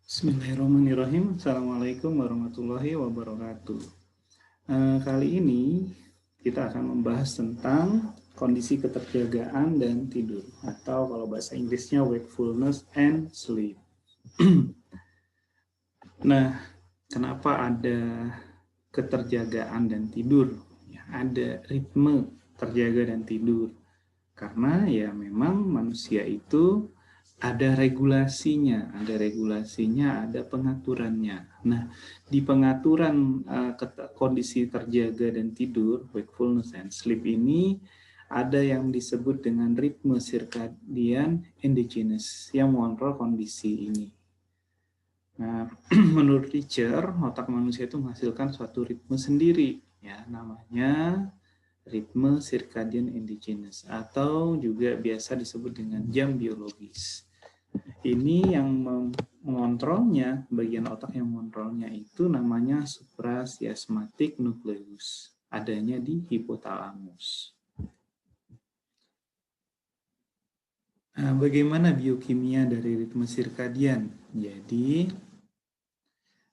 Bismillahirrahmanirrahim. Assalamualaikum warahmatullahi wabarakatuh. Kali ini kita akan membahas tentang kondisi keterjagaan dan tidur, atau kalau bahasa Inggrisnya wakefulness and sleep. Nah, kenapa ada keterjagaan dan tidur? Ya, ada ritme terjaga dan tidur. Karena ya memang manusia itu ada regulasinya, ada pengaturannya. Nah, di pengaturan kondisi terjaga dan tidur, wakefulness and sleep ini ada yang disebut dengan ritme circadian endogenous yang mengontrol kondisi ini. Nah, menurut Richer, otak manusia itu menghasilkan suatu ritme sendiri, ya, namanya ritme circadian endogenous atau juga biasa disebut dengan jam biologis. Ini yang mengontrolnya, bagian otak yang mengontrolnya itu namanya suprachiasmatic nucleus, adanya di hipotalamus. Nah, bagaimana biokimia dari ritme sirkadian? Jadi,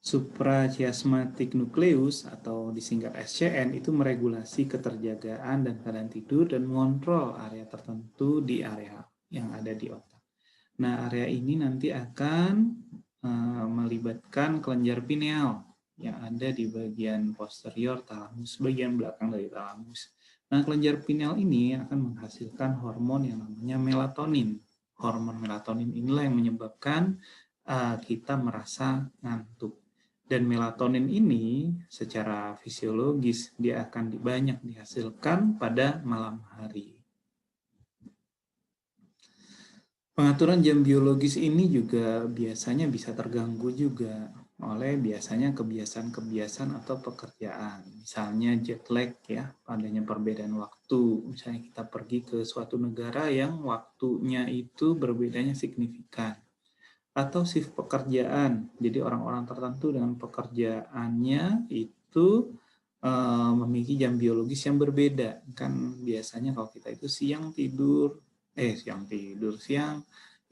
suprachiasmatic nucleus atau disingkat SCN itu meregulasi keterjagaan dan keadaan tidur dan mengontrol area tertentu di area yang ada di otak. Nah, area ini nanti akan melibatkan kelenjar pineal yang ada di bagian posterior talamus, bagian belakang dari talamus. Nah, kelenjar pineal ini akan menghasilkan hormon yang namanya melatonin. Hormon melatonin inilah yang menyebabkan kita merasa ngantuk. Dan melatonin ini secara fisiologis dia akan banyak dihasilkan pada malam hari. Pengaturan jam biologis ini juga biasanya bisa terganggu juga oleh biasanya kebiasaan-kebiasaan atau pekerjaan. Misalnya jet lag ya, adanya perbedaan waktu. Misalnya kita pergi ke suatu negara yang waktunya itu berbedanya signifikan. Atau shift pekerjaan. Jadi orang-orang tertentu dengan pekerjaannya itu memiliki jam biologis yang berbeda. Kan biasanya kalau kita itu siang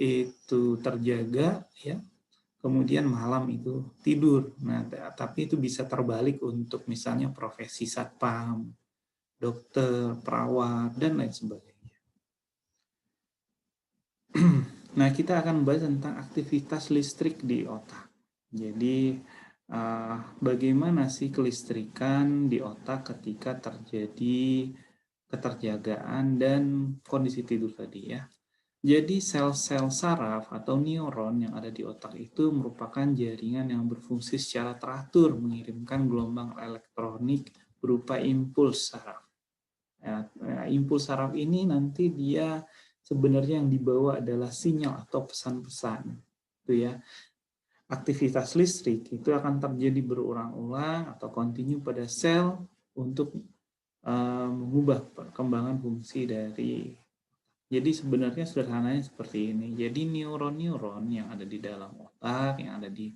itu terjaga ya, kemudian malam itu tidur. Nah, tapi itu bisa terbalik untuk misalnya profesi satpam, dokter, perawat, dan lain sebagainya. Nah, kita akan membahas tentang aktivitas listrik di otak. Jadi, bagaimana sih kelistrikan di otak ketika terjadi keterjagaan dan kondisi tidur tadi ya. Jadi sel-sel saraf atau neuron yang ada di otak itu merupakan jaringan yang berfungsi secara teratur mengirimkan gelombang elektronik berupa impuls saraf. Impuls saraf ini nanti dia sebenarnya yang dibawa adalah sinyal atau pesan-pesan. Itu ya. Aktivitas listrik itu akan terjadi berulang-ulang atau kontinu pada sel untuk mengubah perkembangan fungsi dari. Jadi sebenarnya sederhananya seperti ini. Jadi neuron-neuron yang ada di dalam otak, yang ada di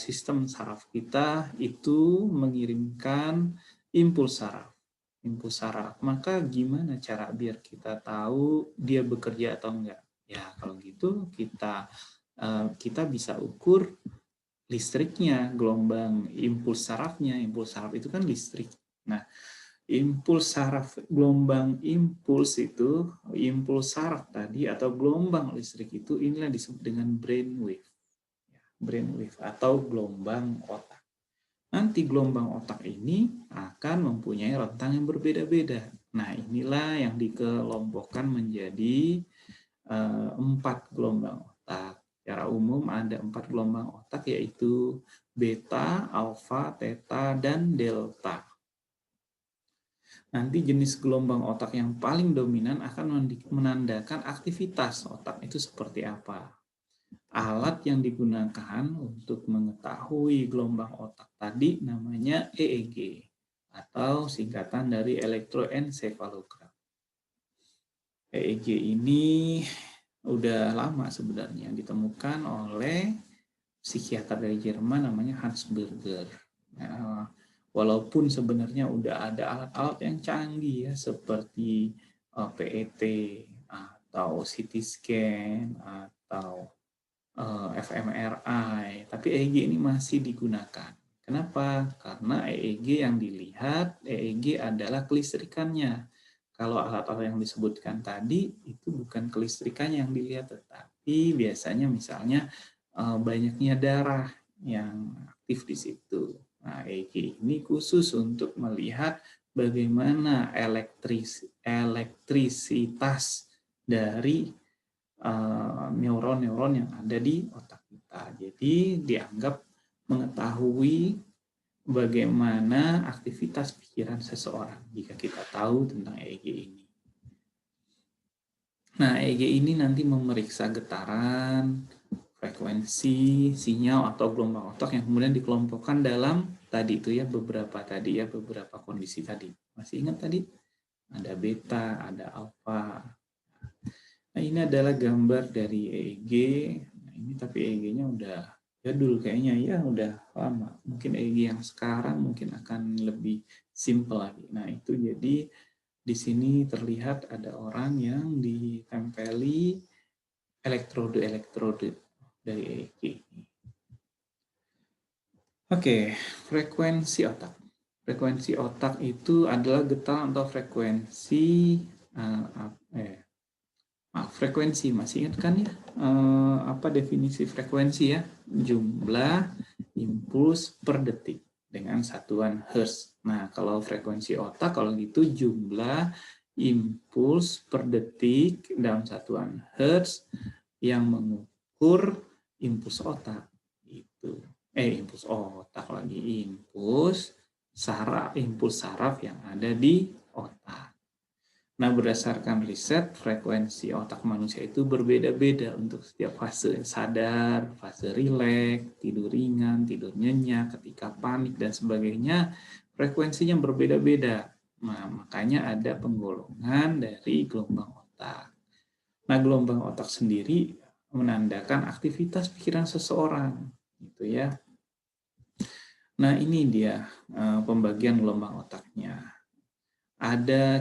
sistem saraf kita itu mengirimkan impuls saraf. Impuls saraf. Maka gimana cara biar kita tahu dia bekerja atau enggak? Ya kalau gitu kita bisa ukur listriknya, gelombang impuls sarafnya. Impuls saraf itu kan listrik. Nah, impuls saraf, gelombang impuls itu, impuls saraf tadi atau gelombang listrik itu inilah disebut dengan brainwave. Brainwave atau gelombang otak. Nanti gelombang otak ini akan mempunyai rentang yang berbeda-beda. Nah, inilah yang dikelompokkan menjadi 4 gelombang otak. Secara umum ada 4 gelombang otak yaitu beta, alfa, theta, dan delta. Nanti jenis gelombang otak yang paling dominan akan menandakan aktivitas otak itu seperti apa. Alat yang digunakan untuk mengetahui gelombang otak tadi namanya EEG atau singkatan dari elektroencephalogram. EEG ini udah lama sebenarnya ditemukan oleh psikiater dari Jerman namanya Hans Berger. Nah, walaupun sebenarnya udah ada alat-alat yang canggih ya seperti PET atau CT scan atau fMRI, tapi EEG ini masih digunakan. Kenapa? Karena EEG yang dilihat, EEG adalah kelistrikannya. Kalau alat-alat yang disebutkan tadi, itu bukan kelistrikannya yang dilihat, tetapi biasanya misalnya banyaknya darah yang aktif di situ. Nah, EEG ini khusus untuk melihat bagaimana elektrisitas dari neuron-neuron yang ada di otak kita. Jadi dianggap mengetahui bagaimana aktivitas pikiran seseorang jika kita tahu tentang EEG ini. Nah, EEG ini nanti memeriksa getaran, frekuensi, sinyal atau gelombang otak yang kemudian dikelompokkan dalam tadi itu ya beberapa kondisi tadi. Masih ingat tadi? Ada beta, ada alfa. Nah, ini adalah gambar dari EEG. Nah, ini tapi EEG-nya udah jadul kayaknya ya, udah lama. Mungkin EEG yang sekarang mungkin akan lebih simple lagi. Nah, itu jadi di sini terlihat ada orang yang ditempeli elektrode-elektrode dari EEG. Oke, frekuensi otak. Frekuensi otak itu adalah getaran atau frekuensi frekuensi, masih ingat kan ya? Apa definisi frekuensi ya? Jumlah impuls per detik dengan satuan Hertz. Nah, kalau frekuensi otak, kalau gitu jumlah impuls per detik dalam satuan Hertz yang mengukur impuls otak. Itu. Impuls otak lagi. Impuls saraf yang ada di otak. Nah, berdasarkan riset, frekuensi otak manusia itu berbeda-beda untuk setiap fase sadar, fase rileks, tidur ringan, tidur nyenyak, ketika panik, dan sebagainya. Frekuensinya berbeda-beda. Nah, makanya ada penggolongan dari gelombang otak. Nah, gelombang otak sendiri menandakan aktivitas pikiran seseorang. Gitu ya. Nah, ini dia pembagian gelombang otaknya.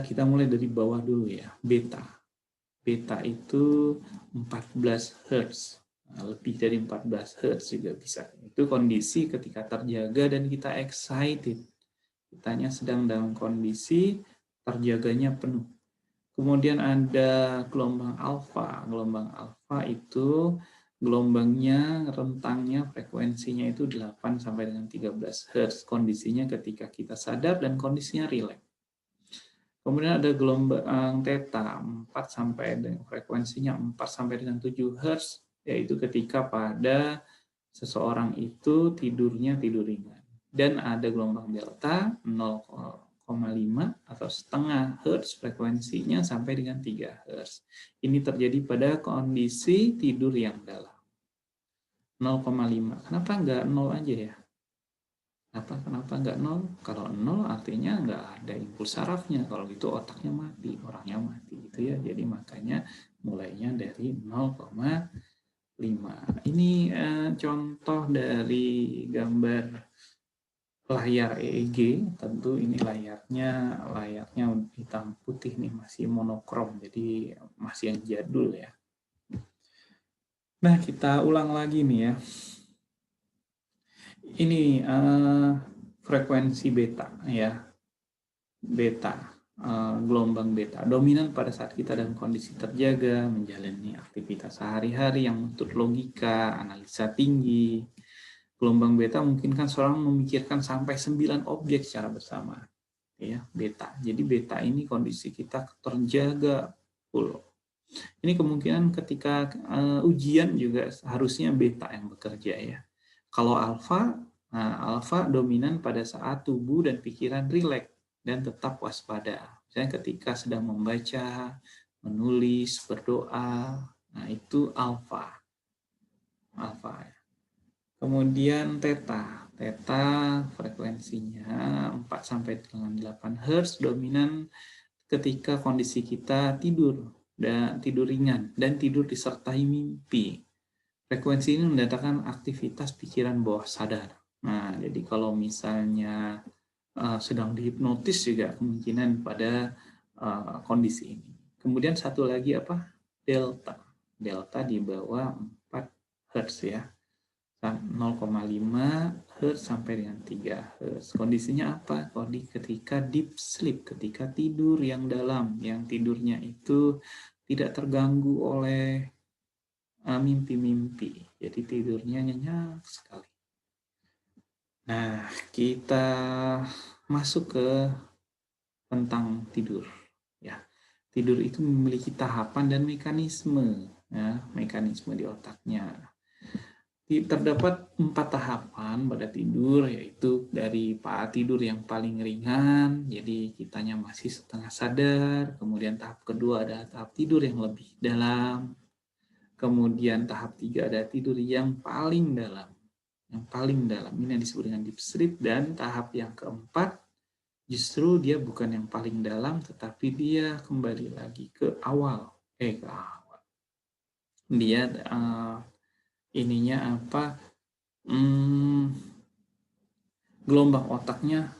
Kita mulai dari bawah dulu ya, beta. Beta itu 14 Hz. Lebih dari 14 Hz juga bisa. Itu kondisi ketika terjaga dan kita excited. Kitanya sedang dalam kondisi terjaganya penuh. Kemudian ada gelombang alfa. Gelombang alfa itu gelombangnya, rentangnya, frekuensinya itu 8 sampai dengan 13 Hz. Kondisinya ketika kita sadar dan kondisinya rileks. Kemudian ada gelombang theta 4 sampai dengan frekuensinya 4 sampai dengan 7 Hz, yaitu ketika pada seseorang itu tidurnya tidur ringan. Dan ada gelombang delta 0,5 atau setengah Hz frekuensinya sampai dengan 3 Hz. Ini terjadi pada kondisi tidur yang dalam. 0,5. Kenapa enggak 0 aja ya? Kenapa nggak 0? Kalau 0 artinya nggak ada impuls sarafnya. Kalau gitu otaknya mati, orangnya mati gitu ya. Jadi makanya mulainya dari 0,5. Ini contoh dari gambar layar EEG. Tentu ini layarnya hitam putih nih, masih monokrom. Jadi masih yang jadul ya. Nah, kita ulang lagi nih ya. Ini frekuensi beta ya, gelombang beta dominan pada saat kita dalam kondisi terjaga, menjalani aktivitas sehari-hari yang menuntut logika, analisa tinggi. Gelombang beta memungkinkan seorang memikirkan sampai 9 objek secara bersama, ya beta. Jadi beta ini kondisi kita terjaga full. Ini kemungkinan ketika ujian juga harusnya beta yang bekerja ya. Kalau alfa, alfa dominan pada saat tubuh dan pikiran rileks dan tetap waspada. Misalnya ketika sedang membaca, menulis, berdoa, nah itu alfa. Alfa. Kemudian theta. Theta frekuensinya 4 sampai dengan 8 Hz dominan ketika kondisi kita tidur dan tidur ringan dan tidur disertai mimpi. Frekuensi ini mendatangkan aktivitas pikiran bawah sadar. Nah, jadi kalau misalnya sedang dihipnotis juga kemungkinan pada kondisi ini. Kemudian satu lagi apa? Delta. Delta di bawah 4 Hz ya. 0,5 Hz sampai dengan 3 Hz. Kondisinya apa? Kondisi ketika deep sleep, ketika tidur yang dalam, yang tidurnya itu tidak terganggu oleh mimpi-mimpi. Jadi tidurnya nyenyak sekali. Nah, kita masuk ke tentang tidur. Ya, tidur itu memiliki tahapan dan mekanisme, ya, mekanisme di otaknya. Terdapat 4 tahapan pada tidur, yaitu dari tidur yang paling ringan, jadi kitanya masih setengah sadar. Kemudian tahap kedua ada tahap tidur yang lebih dalam. Kemudian tahap 3 ada tidur yang paling dalam. Yang paling dalam ini yang disebut dengan deep sleep. Dan tahap yang keempat justru dia bukan yang paling dalam, tetapi dia kembali lagi ke awal. Ke awal. Dia ininya apa? Gelombang otaknya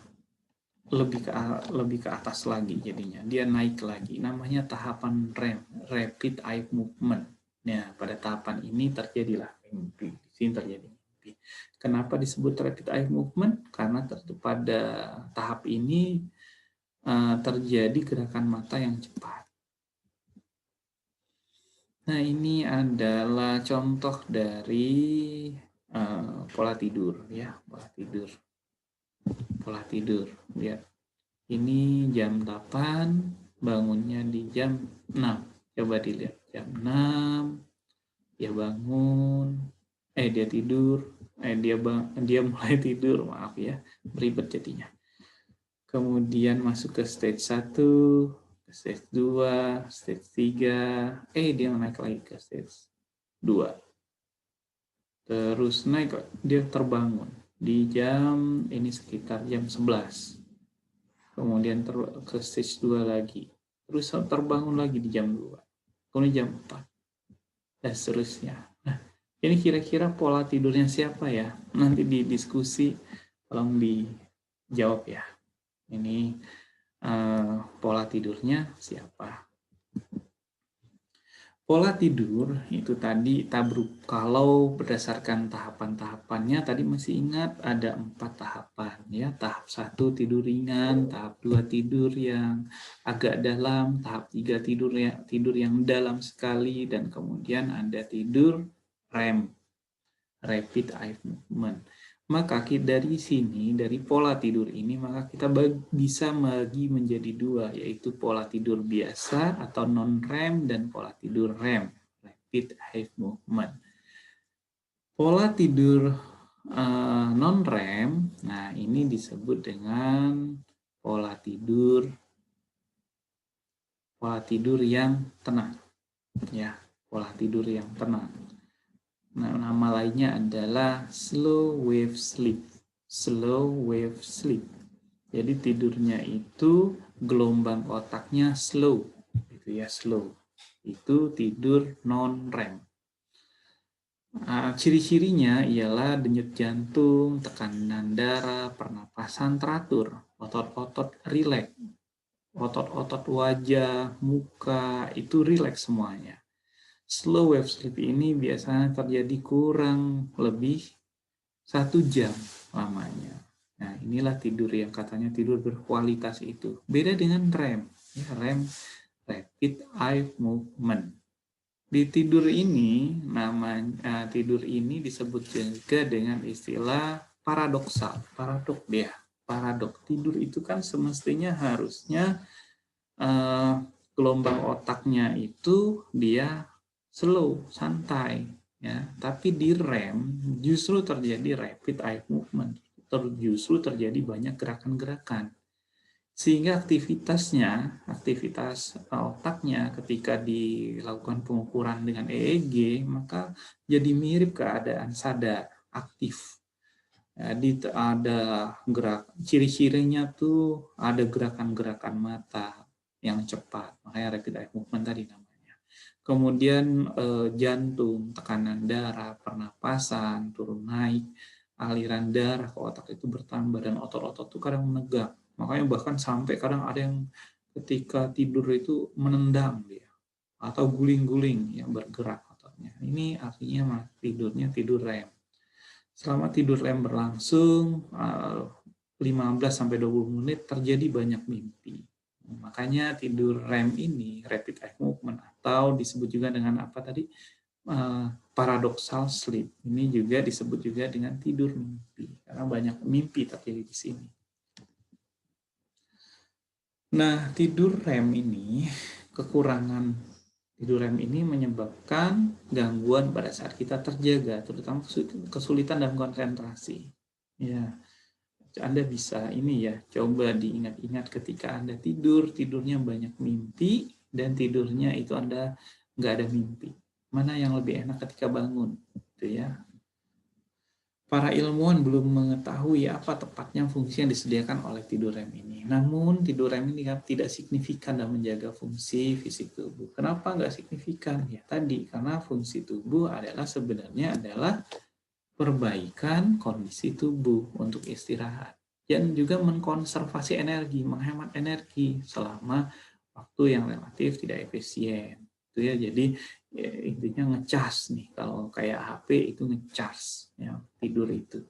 lebih ke atas lagi, jadinya dia naik lagi, namanya tahapan REM, rapid eye movement. Nah, pada tahapan ini terjadilah mimpi. Di sini terjadi mimpi. Kenapa disebut rapid eye movement? Karena pada tahap ini terjadi gerakan mata yang cepat. Nah, ini adalah contoh dari pola tidur, ya, pola tidur. Lihat, ini jam 8, bangunnya di jam 6. Coba dilihat, jam 6, dia bangun, dia tidur, dia mulai tidur, maaf ya, ribet jadinya. Kemudian masuk ke stage 1, ke stage 2, stage 3, dia naik lagi ke stage 2. Terus naik, dia terbangun di jam ini sekitar jam 11. Kemudian ke stage 2 lagi. Terus terbangun lagi di jam 2. Kemudian jam 4. Dan seterusnya. Nah, ini kira-kira pola tidurnya siapa ya? Nanti di diskusi tolong dijawab ya. Ini pola tidurnya siapa? Pola tidur itu tadi tabruk. Kalau berdasarkan tahapan-tahapannya tadi masih ingat ada 4 tahapan ya. Tahap 1 tidur ringan, tahap 2 tidur yang agak dalam, tahap 3 tidur yang dalam sekali, dan kemudian ada tidur REM, rapid eye movement. Maka dari sini, dari pola tidur ini, maka kita bisa bagi menjadi 2, yaitu pola tidur biasa atau non-REM dan pola tidur REM, rapid eye movement. Pola tidur non-REM, nah ini disebut dengan pola tidur yang tenang, ya, pola tidur yang tenang. Nah, nama lainnya adalah slow wave sleep. Slow wave sleep. Jadi tidurnya itu gelombang otaknya slow, gitu ya, slow. Itu tidur non-REM. Ciri-cirinya ialah denyut jantung, tekanan darah, pernapasan teratur, otot-otot rileks, otot-otot wajah, muka itu rileks semuanya. Slow wave sleep ini biasanya terjadi kurang lebih 1 jam lamanya. Nah, inilah tidur yang katanya tidur berkualitas itu. Beda dengan REM. Ya, REM, rapid eye movement. Di tidur ini, tidur ini disebut juga dengan istilah paradoksal. Paradok. Tidur itu kan semestinya harusnya gelombang otaknya itu dia slow, santai, ya. Tapi di REM justru terjadi rapid eye movement, justru terjadi banyak gerakan-gerakan. Sehingga aktivitas otaknya ketika dilakukan pengukuran dengan EEG, maka jadi mirip keadaan sadar, aktif. Jadi ada ciri-cirinya tuh ada gerakan-gerakan mata yang cepat, makanya rapid eye movement tadi namanya. Kemudian jantung, tekanan darah, pernapasan turun naik, aliran darah ke otak itu bertambah, dan otot-otot itu kadang menegak. Makanya bahkan sampai kadang ada yang ketika tidur itu menendang dia, atau guling-guling yang bergerak otot. faktornya. Ini artinya tidurnya tidur REM. Selama tidur REM berlangsung 15-20 menit terjadi banyak mimpi. Makanya tidur REM ini, rapid eye movement, atau disebut juga dengan apa tadi, paradoxal sleep. Ini juga disebut juga dengan tidur mimpi, karena banyak mimpi terjadi di sini. Nah, tidur REM ini, kekurangan tidur REM ini menyebabkan gangguan pada saat kita terjaga, terutama kesulitan dalam konsentrasi. Ya, Anda bisa ini ya, coba diingat-ingat ketika Anda tidurnya banyak mimpi, dan tidurnya itu Anda nggak ada mimpi. Mana yang lebih enak ketika bangun, gitu ya. Para ilmuwan belum mengetahui apa tepatnya fungsi yang disediakan oleh tidur REM ini. Namun tidur REM ini tidak signifikan dalam menjaga fungsi fisik tubuh. Kenapa nggak signifikan? Ya tadi, karena fungsi tubuh sebenarnya adalah perbaikan kondisi tubuh untuk istirahat. Dan juga mengkonservasi energi, menghemat energi selama waktu yang relatif tidak efisien. Itu ya, jadi ya, intinya ngecas nih, kalau kayak HP itu ngecas ya, tidur itu.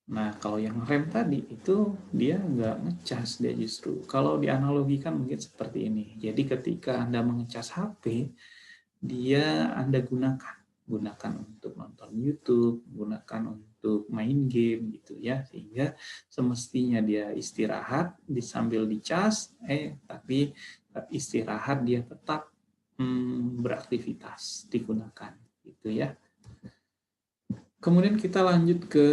Nah, kalau yang REM tadi itu dia nggak ngecas, dia justru. Kalau dianalogikan mungkin seperti ini. Jadi ketika Anda mengecas HP, dia Anda gunakan untuk nonton YouTube, gunakan untuk main game gitu ya, sehingga semestinya dia istirahat sambil dicas, tapi istirahat dia tetap beraktivitas digunakan gitu ya. Kemudian kita lanjut ke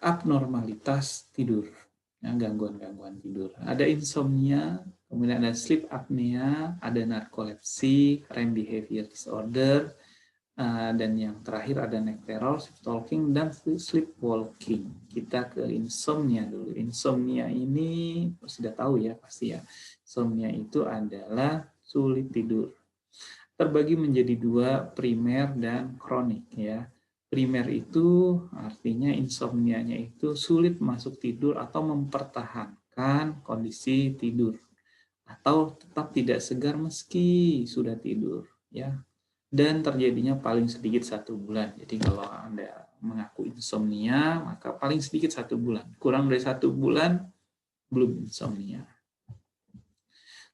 abnormalitas tidur, ya, gangguan-gangguan tidur. Ada insomnia, kemudian ada sleep apnea, ada narkolepsi, REM behavior disorder, dan yang terakhir ada neck terror, sleep talking, dan sleepwalking. Kita ke insomnia dulu. Insomnia ini sudah tahu ya pasti ya. Insomnia itu adalah sulit tidur. Terbagi menjadi dua, primer dan kronik ya. Primer itu artinya insomnianya itu sulit masuk tidur atau mempertahankan kondisi tidur, atau tetap tidak segar meski sudah tidur ya, dan terjadinya paling sedikit 1 bulan. Jadi kalau Anda mengaku insomnia, maka paling sedikit 1 bulan. Kurang dari 1 bulan belum insomnia.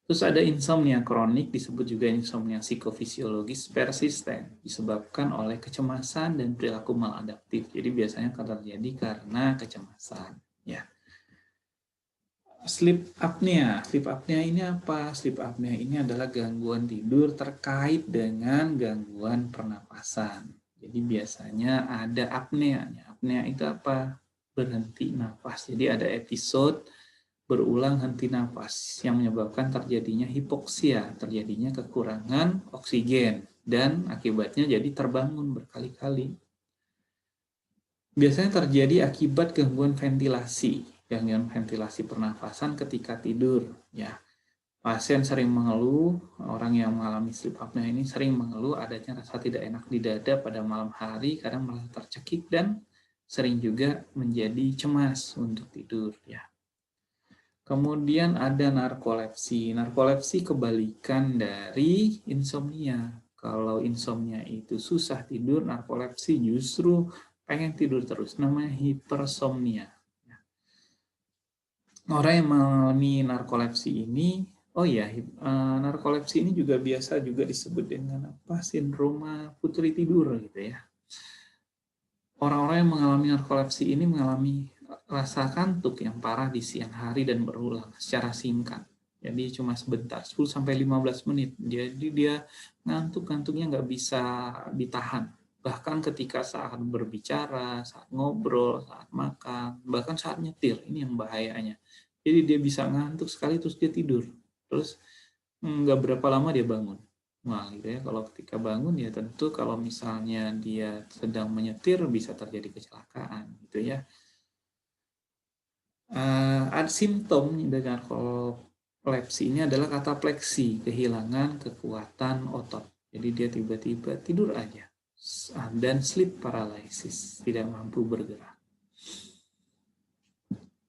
Terus ada insomnia kronik, disebut juga insomnia psikofisiologis persisten, disebabkan oleh kecemasan dan perilaku maladaptif. Jadi biasanya akan terjadi karena kecemasan. Ya. Sleep apnea. Sleep apnea ini apa? Sleep apnea ini adalah gangguan tidur terkait dengan gangguan pernapasan. Jadi biasanya ada apneanya. Apnea itu apa? Berhenti nafas. Jadi ada episode berulang henti nafas yang menyebabkan terjadinya hipoksia, terjadinya kekurangan oksigen, dan akibatnya jadi terbangun berkali-kali. Biasanya terjadi akibat gangguan ventilasi pernafasan ketika tidur. Ya, pasien sering mengeluh, orang yang mengalami sleep apnea ini sering mengeluh adanya rasa tidak enak di dada pada malam hari, kadang merasa tercekik, dan sering juga menjadi cemas untuk tidur. Ya. Kemudian ada narkolepsi. Narkolepsi kebalikan dari insomnia. Kalau insomnia itu susah tidur, narkolepsi justru pengen tidur terus. Namanya hipersomnia. Orang yang mengalami narkolepsi ini, narkolepsi ini juga biasa juga disebut dengan apa? Sindroma putri tidur gitu ya. Orang-orang yang mengalami narkolepsi ini mengalami rasa kantuk yang parah di siang hari dan berulang secara singkat. Jadi cuma sebentar, 10-15 menit. Jadi dia ngantuknya nggak bisa ditahan. Bahkan ketika saat berbicara, saat ngobrol, saat makan, bahkan saat nyetir, ini yang bahayanya. Jadi dia bisa ngantuk sekali terus dia tidur. Terus nggak berapa lama dia bangun. Nah, gitu ya. Kalau ketika bangun ya tentu kalau misalnya dia sedang menyetir bisa terjadi kecelakaan, gitu ya. Ada simptom dengan narkolepsi ini adalah katapleksi, kehilangan kekuatan otot. Jadi dia tiba-tiba tidur aja. Dan sleep paralysis, tidak mampu bergerak.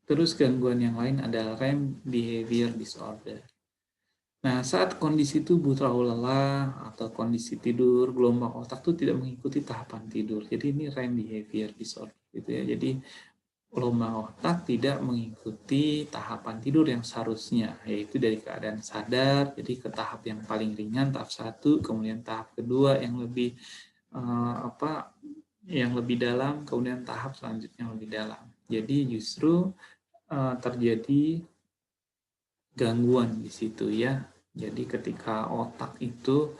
Terus gangguan yang lain adalah REM behavior disorder. Nah, saat kondisi tubuh terlalu lelah atau kondisi tidur, gelombang otak tuh tidak mengikuti tahapan tidur. Jadi ini REM behavior disorder gitu ya. Jadi gelombang otak tidak mengikuti tahapan tidur yang seharusnya, yaitu dari keadaan sadar, jadi ke tahap yang paling ringan, tahap 1, kemudian tahap kedua yang lebih yang lebih dalam, kemudian tahap selanjutnya yang lebih dalam. Jadi justru terjadi gangguan di situ ya. Jadi ketika otak itu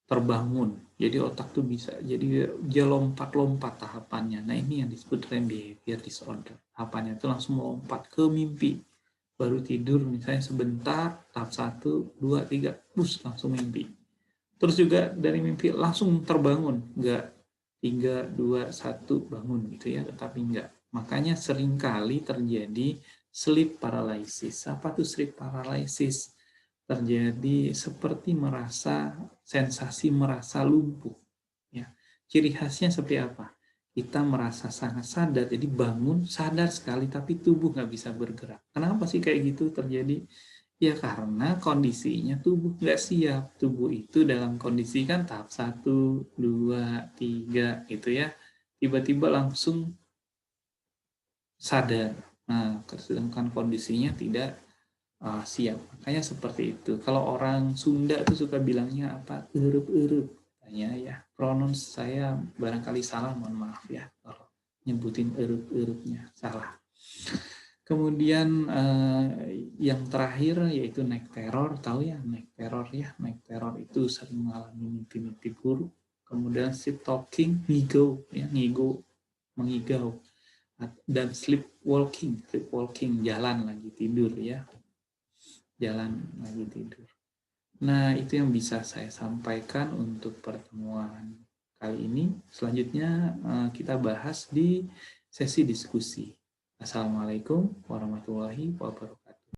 terbangun, jadi otak tuh bisa, jadi dia lompat-lompat tahapannya. Nah ini yang disebut REM behavior disorder. Tahapannya itu langsung melompat ke mimpi. Baru tidur misalnya sebentar, tahap 1, 2, 3, bus langsung mimpi. Terus juga dari mimpi langsung terbangun, enggak 3, 2, 1 bangun gitu ya, tetapi enggak. Makanya seringkali terjadi sleep paralysis. Apa tuh sleep paralysis? Terjadi seperti sensasi merasa lumpuh. Ya. Ciri khasnya seperti apa? Kita merasa sangat sadar, jadi bangun sadar sekali, tapi tubuh nggak bisa bergerak. Kenapa sih kayak gitu terjadi? Ya karena kondisinya tubuh nggak siap. Tubuh itu dalam kondisi kan tahap 1, 2, 3 gitu ya. Tiba-tiba langsung sadar. Nah, sedangkan kondisinya tidak siap. Makanya seperti itu. Kalau orang Sunda tuh suka bilangnya apa? Erup-erup. Tanya ya. Pronoun saya barangkali salah, mohon maaf ya. Kalau nyebutin erup-erupnya salah. Kemudian yang terakhir yaitu naik teror, tahu ya naik teror ya, naik teror itu sering mengalami mimpi-mimpi buruk. Kemudian sleep talking, ngigau ya, ngigau, mengigau, dan sleepwalking jalan lagi tidur ya, jalan lagi tidur. Nah itu yang bisa saya sampaikan untuk pertemuan kali ini. Selanjutnya kita bahas di sesi diskusi. Assalamualaikum warahmatullahi wabarakatuh.